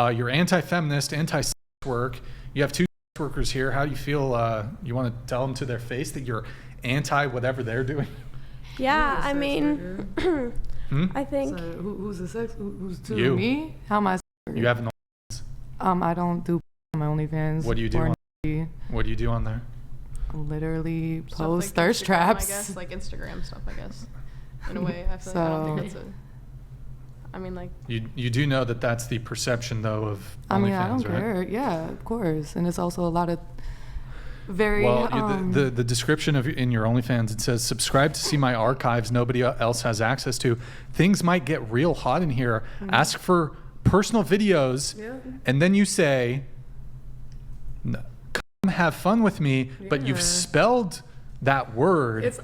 You're anti-feminist, anti-sex work. You have two sex workers here. How do you feel? You want to tell them to their face that you're anti whatever they're doing? Yeah, I mean, I think. So who's the sex? Who's two? You. Me? How am I? You have an I don't do on my OnlyFans. What do you do? What do you do on there? Literally Stuff post like thirst Instagram, traps. I guess, like Instagram stuff, I guess. In a way, I feel like I don't think that's I mean, like. You do know that that's the perception, though, of OnlyFans, I mean, I don't right? care. Yeah, of course. And it's also a lot of very. Well, the description of in your OnlyFans, it says, subscribe to see my archives nobody else has access to. Things might get real hot in here. Ask for personal videos. Yeah. And then you say, come have fun with me, but you've spelled that word. It's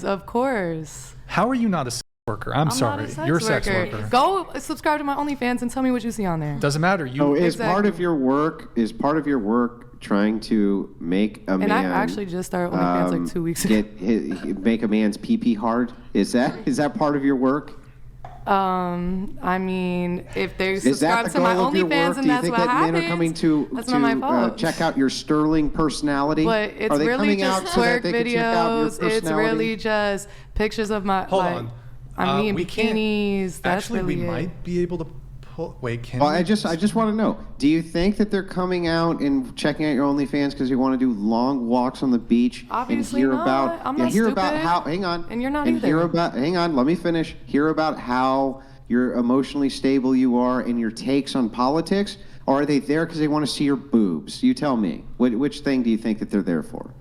of course. How are you not a sex worker? I'm sorry. You're a sex worker. Go subscribe to my OnlyFans and tell me what you see on there. Doesn't matter. Is part of your work trying to make a man? And I actually just started OnlyFans like 2 weeks ago. Make a man's pee-pee hard? Is that part of your work? I mean, if they subscribe to my OnlyFans and that's what happens, do you think that men are coming to not my fault. check out your sterling personality? But it's really just twerk videos. It's really just pictures of my. Hold on. I mean, bikinis. That's actually, really we might be able to pull. Wait, can we? I just want to know. Do you think that they're coming out and checking out your OnlyFans because you want to do long walks on the beach Obviously and hear not. about? I'm not hear stupid. about how. Hang on. And you're not and either. Hear about. Hang on. Let me finish. Hear about how you're emotionally stable you are and your takes on politics, or are they there because they want to see your boobs? You tell me. Which thing do you think that they're there for?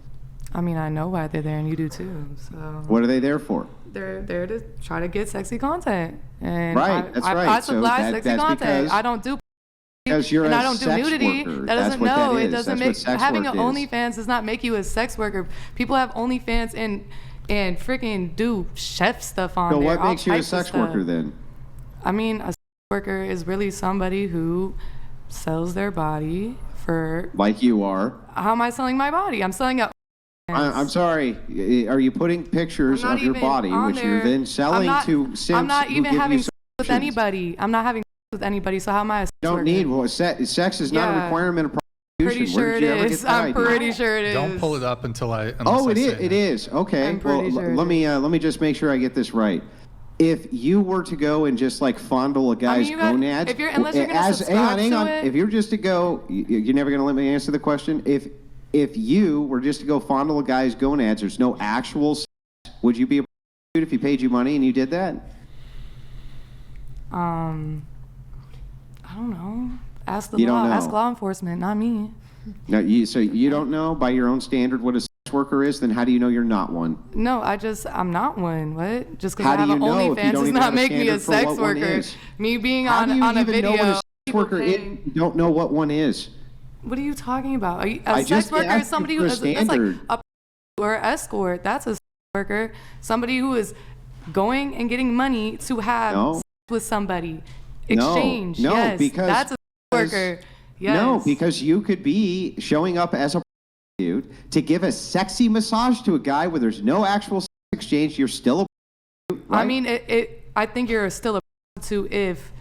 I mean, I know why they're there, and you do too. So. What are they there for? They're there to try to get sexy content. And right, that's right. I supply sexy that's content. I don't do because you're and I I don't do nudity. Worker. That doesn't know. It doesn't make having an OnlyFans does not make you a sex worker. People have OnlyFans and freaking do chef stuff on there. So what makes you a sex worker then? I mean, a sex worker is really somebody who sells their body for. Like you are. How am I selling my body? I'm selling a. I'm sorry. Are you putting pictures of your body, which you're then selling to simps? I'm not even having sex with subscriptions? anybody. I'm not having sex with anybody. So how am I a sex You don't worker? need. Well, sex is not a requirement of prostitution. Pretty sure it is. I'm pretty sure it is. Don't pull it up until I. Oh, it is. It is. Okay. Well, let me just make sure I get this right. If you were to go and just like fondle a guy's gonads, unless you're gonna subscribe hang on. to it. If you're just to go, you're never gonna let me answer the question. If you were just to go fondle a guy's gonads, there's no actual sex, would you be a prostitute if he paid you money and you did that? I don't know. Ask the law. Ask law enforcement, not me. No, so you don't know by your own standard what a sex worker is? Then how do you know you're not one? No, I'm not one. What? Just because I have an OnlyFans OnlyFans does not make me a sex worker. Me being on a video. Know what a sex worker is? You don't know what one is. What are you talking about? A sex worker is somebody who is that's like a or escort. That's a sex worker. Somebody who is going and getting money to have sex with somebody. Exchange. No, yes, because that's a sex worker. Yes. No, because you could be showing up as a prostitute to give a sexy massage to a guy where there's no actual sex exchange. You're still a prostitute, right? I mean, I think you're still a prostitute if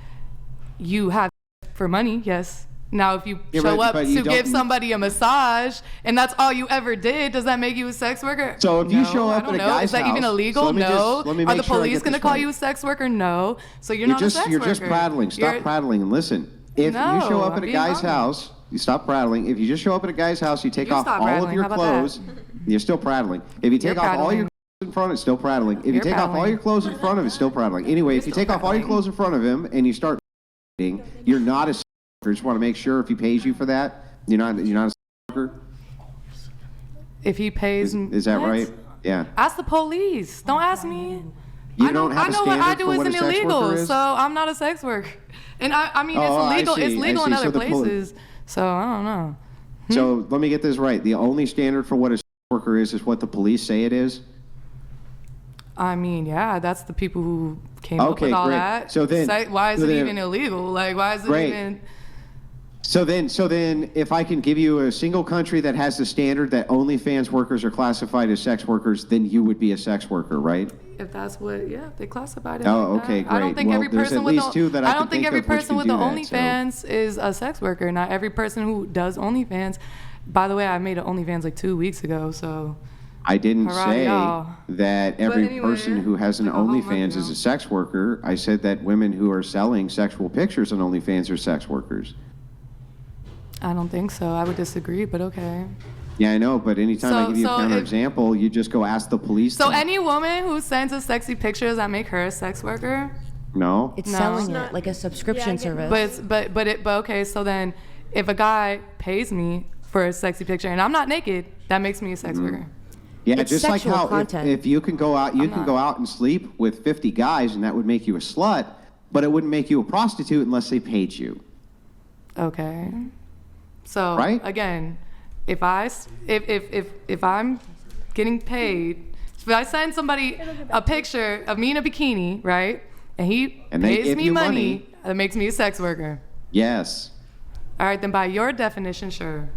you have for money. Yes. Now, if you show up to give somebody a massage and that's all you ever did, does that make you a sex worker? So if you show up at a guy's house, is that even illegal? No. Are the police going to call you a sex worker? No. So you're not a sex worker. You're just prattling. Stop prattling and listen. If you show up at a guy's house, you stop prattling. If you just show up at a guy's house, you take off all of your clothes. You're still prattling. If you take off all your clothes in front of it, still prattling. If you take off all your clothes in front of it, still prattling. Anyway, if you take off all your clothes in front of him and you start you're not a sex worker. Just want to make sure if he pays you for that, you're not a sex worker. If he pays, is that right? Yeah. Ask the police. Don't ask me. I know what I do isn't illegal, so I'm not a sex worker. And I mean, it's legal. It's legal in other places. So I don't know. So let me get this right. The only standard for what a sex worker is what the police say it is. I mean, yeah, that's the people who came up with all that. So then, why is it even illegal? Like, why is it even? So then, if I can give you a single country that has the standard that OnlyFans workers are classified as sex workers, then you would be a sex worker, right? if that's what, they classified it. Oh, like okay, that. I don't great. think Well, every there's person at with least two that I I can don't think think every of which person with can the do that, so- OnlyFans is a sex worker. Not every person who does OnlyFans. By the way, I made an OnlyFans like 2 weeks ago, so. I didn't Hurrah, say y'all. that every anyway, person who has an like a whole month OnlyFans is ago. a sex worker. I said that women who are selling sexual pictures on OnlyFans are sex workers. I don't think so. I would disagree, but okay. Yeah, I know, but anytime I So- give you a so if- counterexample, you just go ask the police. So to- any woman who sends us sexy pictures that make her a sex worker? No? It's No. selling It's it like a subscription service. But okay, so then if a guy pays me for a sexy picture and I'm not naked, that makes me a sex worker. Yeah, It's just like sexual how content. if you can go out, you can go out and sleep with 50 guys, and that would make you a slut, but it wouldn't make you a prostitute unless they paid you. Okay. So Right? again, if I'm getting paid, if I send somebody a picture of me in a bikini, right, and he And they pays give me you money, money. that makes me a sex worker. Yes. All right, then by your definition, sure.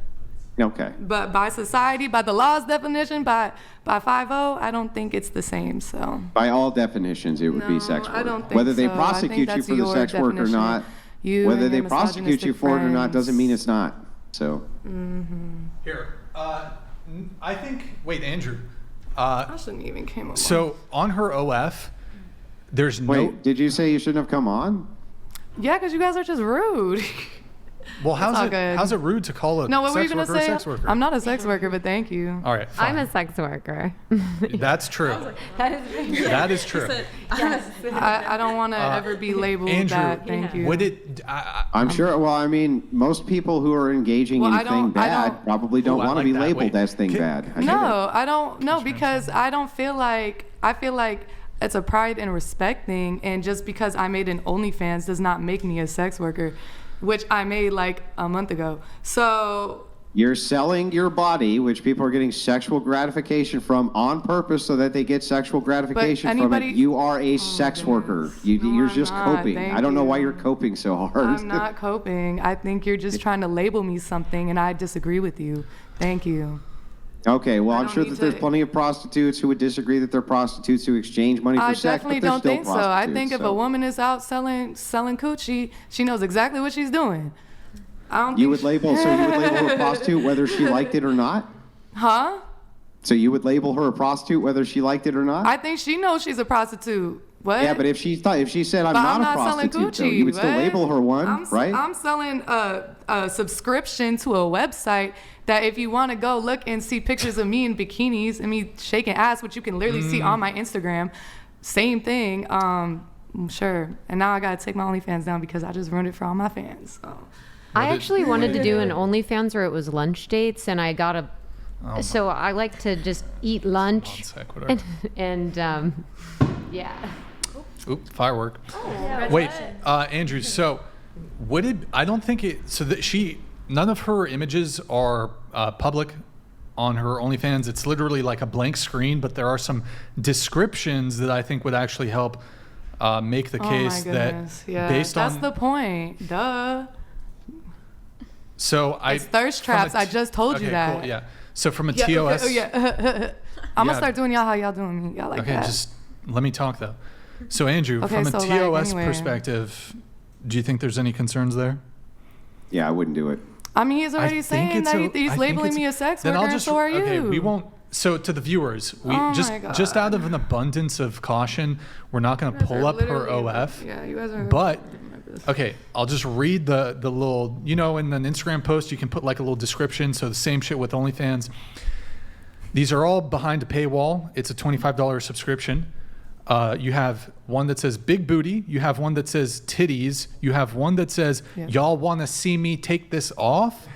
Okay. But by society, by the law's definition, by 5-0, I don't think it's the same. So By all definitions, it would be No, sex work. I don't think Whether they so. I prosecute think you that's for the your sex work or definition. not, You whether and they your prosecute you misogynistic for it or not friends. doesn't mean it's not. So Here, I think. Wait, Andrew. I shouldn't even came along. So on her OF, there's no. wait, did you say you shouldn't have come on? Yeah, because you guys are just rude. Well, all how's good. it rude to call a No, what were you sex gonna worker a say? sex worker? I'm not a sex worker, but thank you. All right, I'm fine. a sex worker. That's true. That is true. I don't want to ever be labeled Andrew, that. Thank you. Would it? I'm sure. Well, I mean, most people who are engaging Well, in I thing don't- I bad don't- probably don't Ooh, I want to like be that. labeled Wait, as thing can- bad. I get it. No, I don't. No, because I don't feel like. I feel like it's a pride and respect thing, and just because I made an OnlyFans does not make me a sex worker, which I made like a month ago. So You're selling your body, which people are getting sexual gratification from on purpose so that they get sexual gratification from anybody- it. You are a sex worker. You're I'm just not. coping. Thank I don't know why you. you're coping so hard. I'm not coping. I think you're just trying to label me something, and I disagree with you. Thank you. Okay, well, I'm don't sure need that there's to- plenty of prostitutes who would disagree that they're prostitutes who exchange money for I sex, definitely but they're don't still think so. I think prostitutes, if a woman is out selling coochie, she knows exactly what she's doing. I don't You think would label her a prostitute whether she liked it or not? Huh? So you would label her a prostitute whether she liked it or not? I think she knows she's a prostitute. What? Yeah, but if she said I'm But not I'm a not selling prostitute, though, coochie. you would still What? label her one, right? I'm selling a subscription to a website that if you want to go look and see pictures of me in bikinis and me shaking ass, which you can literally see on my Instagram, same thing. Sure. And now I gotta take my OnlyFans down because I just ruined it for all my fans. So. I actually wanted to do an OnlyFans where it was lunch dates, and I got so I like to just eat lunch. Sequitur. And yeah. Oop, firework. Wait, Andrew. So, I don't think it. So that none of her images are public on her OnlyFans. It's literally like a blank screen, but there are some descriptions that I think would actually help make the case that based that's on. the point. Duh. So It's thirst traps. I just told you that. Cool, yeah. So from a Yeah, TOS. okay, I'm Yeah. gonna start doing y'all how y'all doing me. Y'all like Okay, that. just let me talk though. So Andrew, Okay, from a so, like, TOS anyway. perspective, do you think there's any concerns there? Yeah, I wouldn't do it. I mean, he's already I think saying that I he's think labeling me a sex then worker, I'll and just, so are you. Okay, we won't. So to the viewers, we Oh just my God. just out of an abundance of caution, we're not going to pull up her OF. Yeah, you guys are. But okay, I'll just read the little, in an Instagram post you can put like a little description. So the same shit with OnlyFans. These are all behind a paywall. It's a $25 subscription. You have one that says big booty. You have one that says titties. You have one that says y'all want to see me take this off.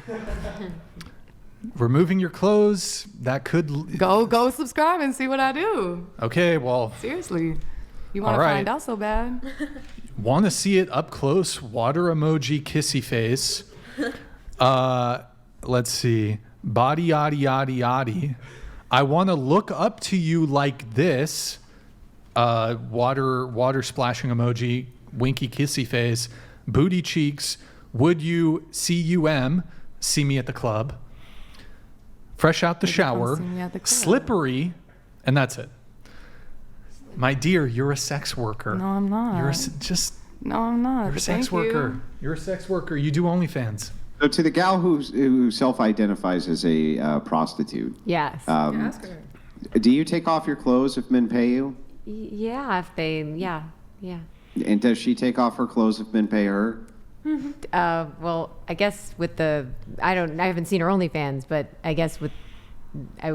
Removing your clothes, that could Go subscribe and see what I do. Okay, well, Seriously, you want All to right. find out so bad? want to see it up close? Water emoji, kissy face. Let's see, body yaddy yaddy yaddy. I want to look up to you like this. Water splashing emoji, winky kissy face, booty cheeks. Would you see me at the club? Fresh out the Would you come shower, see me at the club? slippery, and that's it. My dear, you're a sex worker. No, I'm not. No, I'm not. You're a sex worker. You're a sex worker. You do OnlyFans. So to the gal who self-identifies as a prostitute. Yes. Ask her. Do you take off your clothes if men pay you? Yeah, if they, yeah. And does she take off her clothes if men pay her? Well, I guess with the, I haven't seen her OnlyFans, but I guess I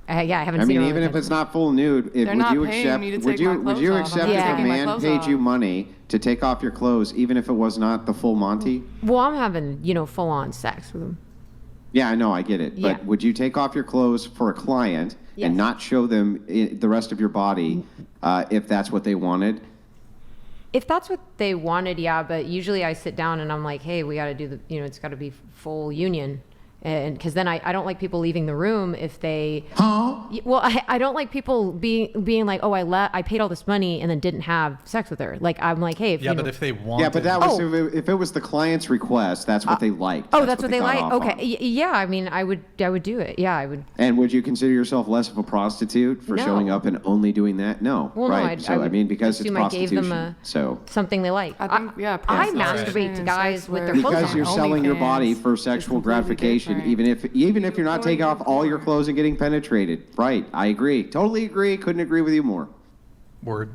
haven't seen her even if it's not full nude, would you accept if a man paid you money to take off your clothes, even if it was not the full Monty? Well, I'm having, full on sex with him. Yeah, I know, I get it. But would you take off your clothes for a client and not show them the rest of your body if that's what they wanted? If that's what they wanted, yeah. But usually I sit down and I'm like, hey, we got to do it's got to be full union. And because then I don't like people leaving the room if they. Huh? Well, I don't like people being like, oh, I paid all this money and then didn't have sex with her. Like I'm like, hey, but if they wanted. Yeah, but that was if it was the client's request, that's what they liked. That's what they like. Okay, yeah. I mean, I would do it. Yeah, I would. And would you consider yourself less of a prostitute for showing up and only doing that? No. Well, right. No, I mean, because it's prostitution. I gave them something they like. I think, I masturbate to guys with their clothes on. Because you're selling your body for sexual gratification. Even if you're not taking off all your clothes and getting penetrated. Right. I agree. Totally agree. Couldn't agree with you more. Word.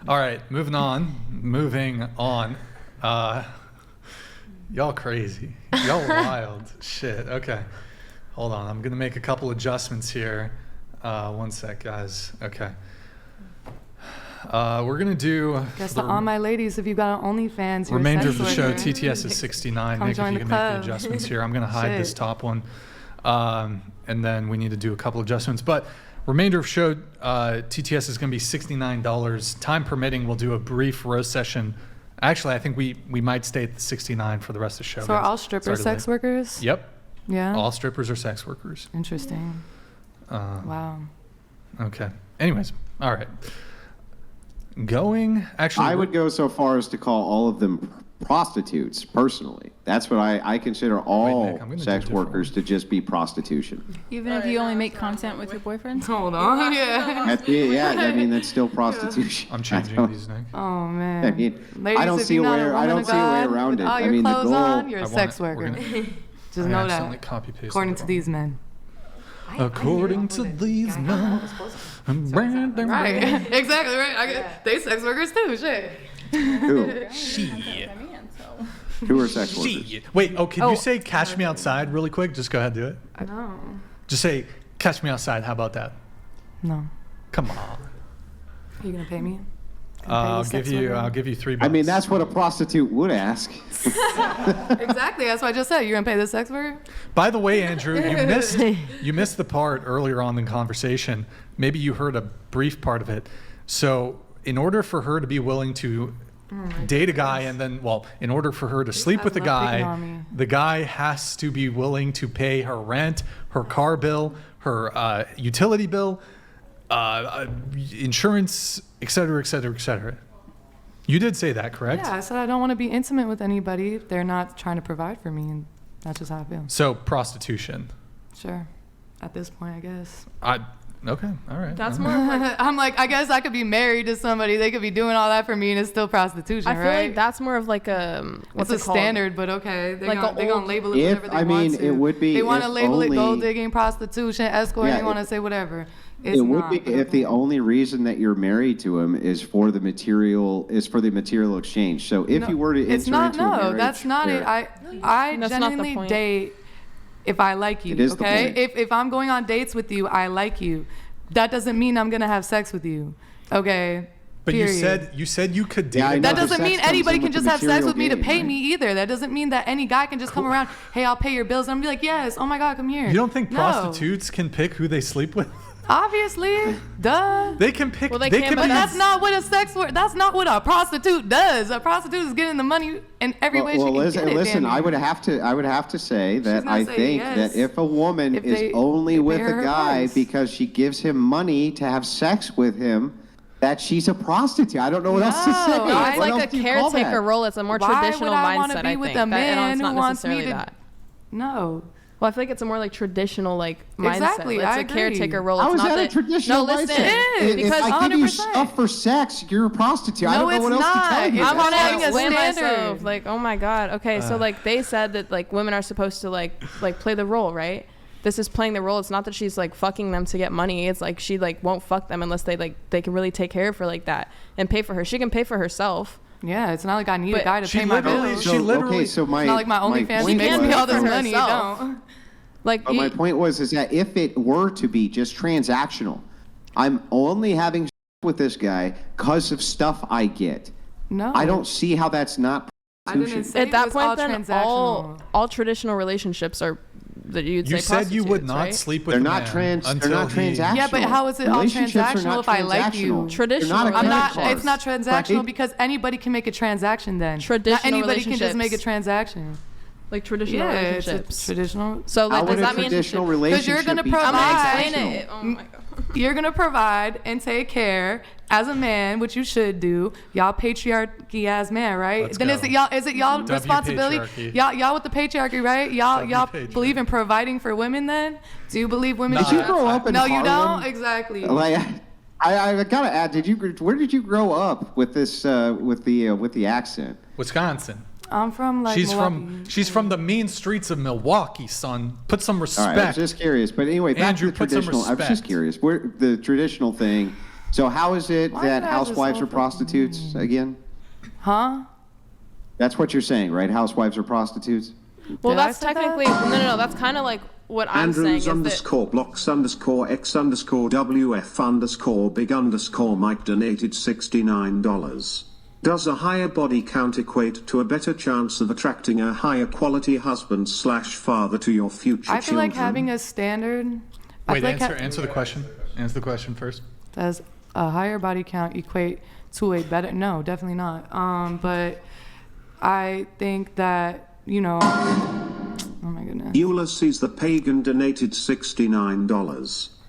All right. Moving on. Y'all crazy. Y'all wild. Shit. Okay. Hold on. I'm going to make a couple adjustments here. One sec, guys. Okay. We're going to do... Guess to all my ladies, if you got an OnlyFans, you're remainder a of the show, TTS is 69. Nick, if you can make the adjustments here. I'm going to hide this top one. And then we need to do a couple adjustments. But remainder of show, TTS is going to be $69. Time permitting, we'll do a brief roast session. Actually, I think we might stay at the 69 for the rest of the show. So are all strippers sex workers? Yep. Yeah? All strippers are sex workers. Interesting. Wow. Okay. Anyways, all right. I would go so far as to call all of them prostitutes, personally. That's what I consider all sex workers to just be prostitution. Even if you only make content with your boyfriend? Hold on. I mean, that's still prostitution. I'm changing these, Nick. Oh, man. I mean, ladies, I don't see a way around it. I mean, the goal... You're a sex worker. Just know that. According to these men. According to these men. Right. Exactly, right. They sex workers too, shit. Who? Shit. Who are sex workers? Wait, can you say catch me outside really quick? Just go ahead and do it. No. Just say catch me outside. How about that? No. Come on. Are you going to pay me? I'll give you $3. I mean, that's what a prostitute would ask. Exactly. That's what I just said. You're going to pay the sex worker? By the way, Andrew, you missed the part earlier on in the conversation. Maybe you heard a brief part of it. So in order for her to be willing to date a guy and then, in order for her to sleep with a guy, the guy has to be willing to pay her rent, her car bill, her utility bill, insurance, et cetera, et cetera, et cetera. You did say that, correct? Yeah, I said I don't want to be intimate with anybody if they're not trying to provide for me, and that's just how I feel. So prostitution. Sure. At this point, I guess. Okay, all right. That's more like... I'm like, I guess I could be married to somebody. They could be doing all that for me, and it's still prostitution, right? I feel like that's more of like a... What's a standard, but okay. They're like going to label it whatever they want to. It would be... They want to label it gold digging, prostitution, escort, they want to say whatever. It would be if the only reason that you're married to him is for the material exchange. So if you were to enter into a marriage... that's not it. I genuinely date if I like you, okay? If I'm going on dates with you, I like you. That doesn't mean I'm going to have sex with you, okay? But period. you said you could date. Yeah, that doesn't mean anybody can just have sex with me to pay me either. That doesn't mean that any guy can just come around, hey, I'll pay your bills. And I'm be like, yes, oh my God, come here. You don't think prostitutes can pick who they sleep with? Obviously, duh. They can pick. Well, they can, but that's not what that's not what a prostitute does. A prostitute is getting the money in every way she can get it. Listen, I would have to say that I think that if a woman is only with a guy because she gives him money to have sex with him, that she's a prostitute. I don't know what else to say. It's like a caretaker role. It's a more traditional mindset. I want to be with a man who wants me to? No. Well, I feel like it's a more like traditional like mindset. Exactly, It's I a agree. caretaker role. How It's is not that a traditional No, listen. mindset? is, If I give you 100%. stuff for sex, you're a prostitute. I No, don't know what it's else to not. tell you. It's I'm not gonna having a explain standard. myself. Like, oh my god. Okay, so like they said that like women are supposed to like play the role, right? This is playing the role. It's not that she's like fucking them to get money. It's like she like won't fuck them unless they can really take care of her like that and pay for her. She can pay for herself. Yeah, it's not like I need a But guy to she pay my literally- bills. she literally- Okay, so my It's not like my OnlyFans point makes me was- all this for money. You herself. don't. Like But my point was is that if it were to be just transactional, I'm only having with this guy because of stuff I get. No. I don't see how that's not I didn't prostitution. say at that it was all point, then transactional. all traditional relationships are that you'd You say said you would prostitutes, not right? sleep with They're a not man they're until not he- transactional. Yeah, but how is it all Relationships are transactional not if I like you? transactional. Traditional. They're not a I'm credit not. card, It's not transactional right? because anybody can make a transaction. Then Traditional not anybody can just relationships. make a transaction. Like traditional Yeah, it's relationships. a traditional. So How like, would does a that mean traditional Because relationship you're gonna be provide- I'm gonna Why? explain it. Oh my god. You're gonna provide and take care as a man, which you should do. Y'all patriarchy as man, right? Let's Then go. Is it y'all W responsibility? patriarchy. Y'all with the patriarchy, right? Y'all patriarchy. believe in providing for women. Then do you believe women? Nah, Did you should- grow up in No, you Harlem? don't. Exactly. Like, I gotta add. Where did you grow up with this? With the accent? Wisconsin. I'm from like Milwaukee. She's from the mean streets of Milwaukee, son. Put some All respect. right, I was just curious. But anyway, back Andrew, to the put some traditional. I was just respect. curious. Where the traditional thing. So how is it Why that did I have this housewives whole are prostitutes again? Huh? That's what you're saying, right? Housewives are prostitutes. Well, Did I that's say that? technically no. That's kind of like what I'm saying Andrews is that _blocks_x_WF_big_Mike donated $69. Does a higher body count equate to a better chance of attracting a higher quality husband/father to your future I feel children? like having a standard. I Wait, feel like answer the question. Answer the question first. Does a higher body count equate to a better? No, definitely not. But I think that oh my goodness. Ulysses the Pagan donated $69.